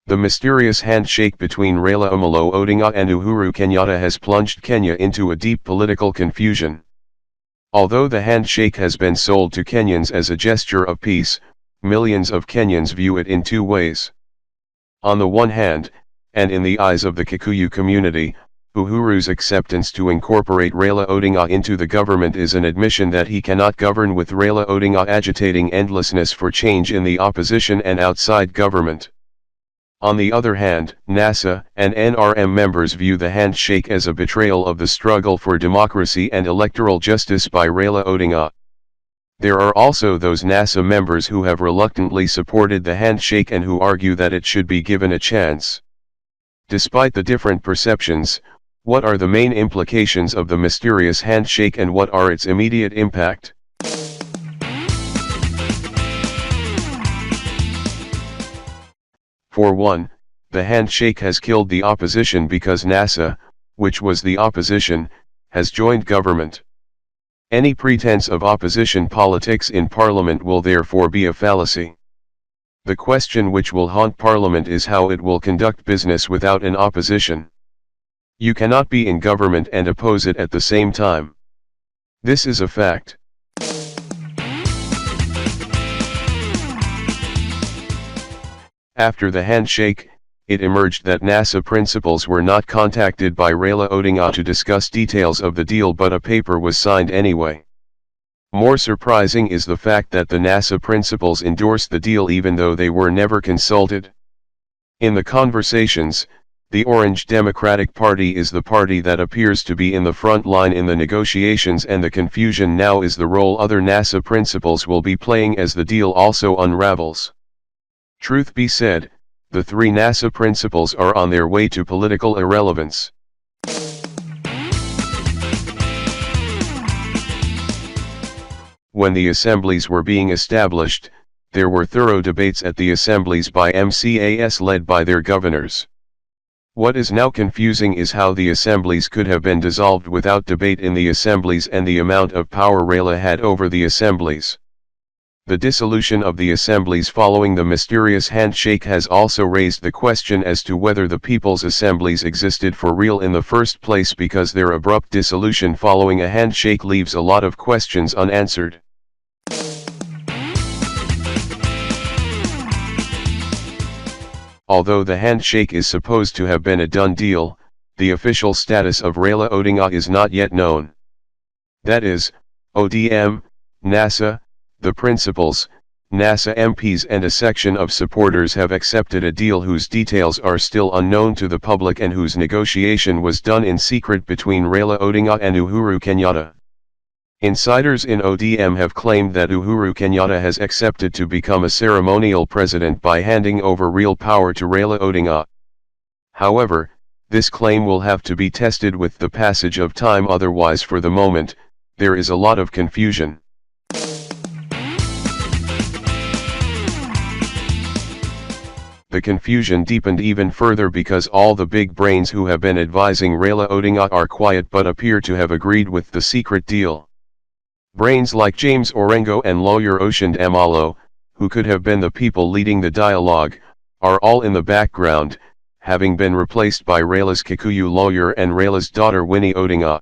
The mysterious handshake between Raila Amolo Odinga and Uhuru Kenyatta has plunged Kenya into a deep political confusion. Although the handshake has been sold to Kenyans as a gesture of peace, millions of Kenyans view it in two ways. On the one hand, and in the eyes of the Kikuyu community, Uhuru's acceptance to incorporate Raila Odinga into the government is an admission that he cannot govern, with Raila Odinga agitating endlessness for change in the opposition and outside government. On the other hand, NASA and N.R.M members view the handshake as a betrayal of the struggle for democracy and electoral justice by Raila Odinga. There are also those NASA members who have reluctantly supported the handshake and who argue that it should be given a chance. Despite the different perceptions, what are the main implications of the mysterious handshake and what are its immediate impact? For one, the handshake has killed the opposition because NASA, which was the opposition, has joined government. Any pretense of opposition politics in Parliament will therefore be a fallacy. The question which will haunt Parliament is how it will conduct business without an opposition. You cannot be in government and oppose it at the same time. This is a fact. After the handshake, it emerged that NASA principals were not contacted by Raila Odinga to discuss details of the deal, but a paper was signed anyway. More surprising is the fact that the NASA principals endorsed the deal even though they were never consulted. In the conversations, the Orange Democratic Party is the party that appears to be in the front line in the negotiations, and the confusion now is the role other NASA principals will be playing as the deal also unravels. Truth be said, the three NASA principals are on their way to political irrelevance. When the assemblies were being established, there were thorough debates at the assemblies by MCAs led by their governors. What is now confusing is how the assemblies could have been dissolved without debate in the assemblies and the amount of power Raila had over the assemblies. The dissolution of the assemblies following the mysterious handshake has also raised the question as to whether the people's assemblies existed for real in the first place, because their abrupt dissolution following a handshake leaves a lot of questions unanswered. Although the handshake is supposed to have been a done deal, the official status of Raila Odinga is not yet known. That is, ODM, NASA, the principals, NASA MPs and a section of supporters have accepted a deal whose details are still unknown to the public and whose negotiation was done in secret between Raila Odinga and Uhuru Kenyatta. Insiders in ODM have claimed that Uhuru Kenyatta has accepted to become a ceremonial president by handing over real power to Raila Odinga. However, this claim will have to be tested with the passage of time, otherwise for the moment, there is a lot of confusion. The confusion deepened even further because all the big brains who have been advising Raila Odinga are quiet but appear to have agreed with the secret deal. Brains like James Orengo and lawyer Amolo, who could have been the people leading the dialogue, are all in the background, having been replaced by Raila's Kikuyu lawyer and Raila's daughter Winnie Odinga.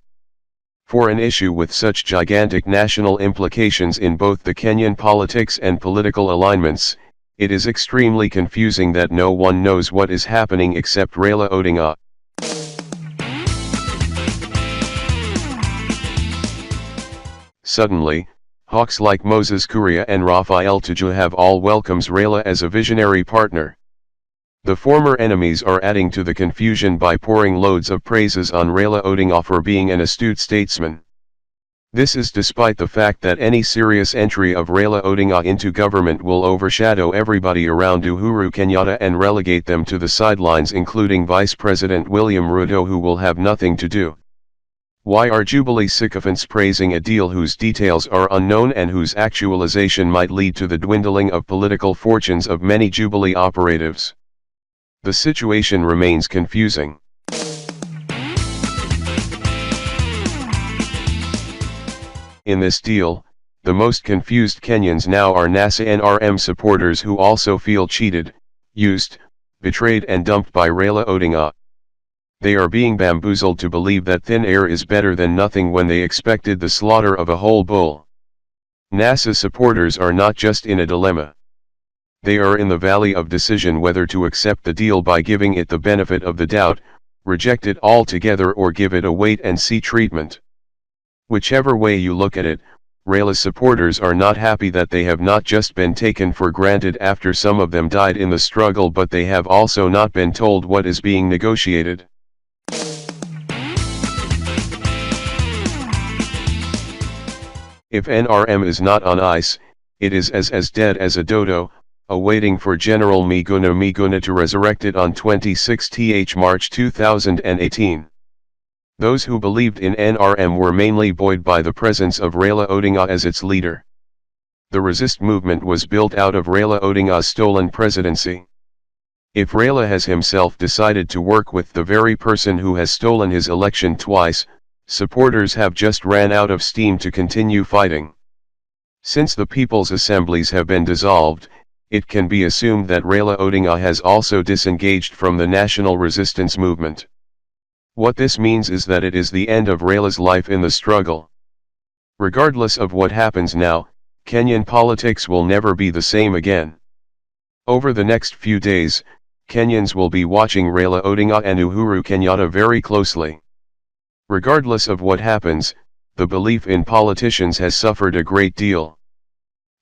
For an issue with such gigantic national implications in both the Kenyan politics and political alignments, it is extremely confusing that no one knows what is happening except Raila Odinga. Suddenly, hawks like Moses Kuria and Raphael Tuju have all welcomes Raila as a visionary partner. The former enemies are adding to the confusion by pouring loads of praises on Raila Odinga for being an astute statesman. This is despite the fact that any serious entry of Raila Odinga into government will overshadow everybody around Uhuru Kenyatta and relegate them to the sidelines, including Vice President William Ruto, who will have nothing to do. Why are Jubilee sycophants praising a deal whose details are unknown and whose actualization might lead to the dwindling of political fortunes of many Jubilee operatives? The situation remains confusing. In this deal, the most confused Kenyans now are NASA N.R.M supporters who also feel cheated, used, betrayed and dumped by Raila Odinga. They are being bamboozled to believe that thin air is better than nothing when they expected the slaughter of a whole bull. NASA supporters are not just in a dilemma. They are in the valley of decision whether to accept the deal by giving it the benefit of the doubt, reject it altogether, or give it a wait-and-see treatment. Whichever way you look at it, Raila's supporters are not happy that they have not just been taken for granted after some of them died in the struggle, but they have also not been told what is being negotiated. If N.R.M is not on ice, it is as dead as a dodo, awaiting for General Miguna to resurrect it on 26th March 2018. Those who believed in N.R.M were mainly buoyed by the presence of Raila Odinga as its leader. The resist movement was built out of Raila Odinga's stolen presidency. If Raila has himself decided to work with the very person who has stolen his election twice, supporters have just ran out of steam to continue fighting. Since the People's Assemblies have been dissolved, it can be assumed that Raila Odinga has also disengaged from the national resistance movement. What this means is that it is the end of Raila's life in the struggle. Regardless of what happens now, Kenyan politics will never be the same again. Over the next few days, Kenyans will be watching Raila Odinga and Uhuru Kenyatta very closely. Regardless of what happens, the belief in politicians has suffered a great deal.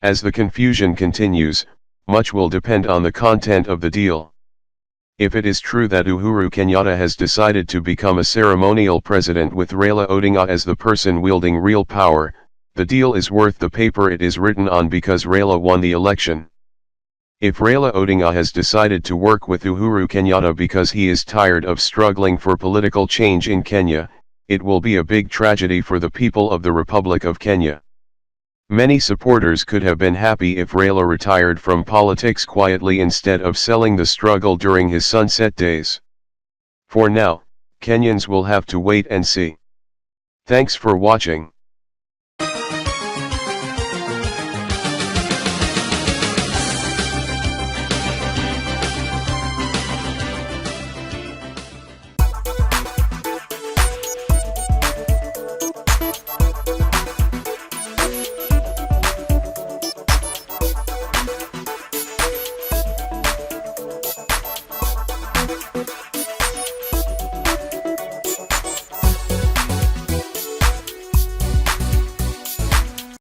As the confusion continues, much will depend on the content of the deal. If it is true that Uhuru Kenyatta has decided to become a ceremonial president with Raila Odinga as the person wielding real power, the deal is worth the paper it is written on because Raila won the election. If Raila Odinga has decided to work with Uhuru Kenyatta because he is tired of struggling for political change in Kenya, it will be a big tragedy for the people of the Republic of Kenya. Many supporters could have been happy if Raila retired from politics quietly instead of selling the struggle during his sunset days. For now, Kenyans will have to wait and see. Thanks for watching.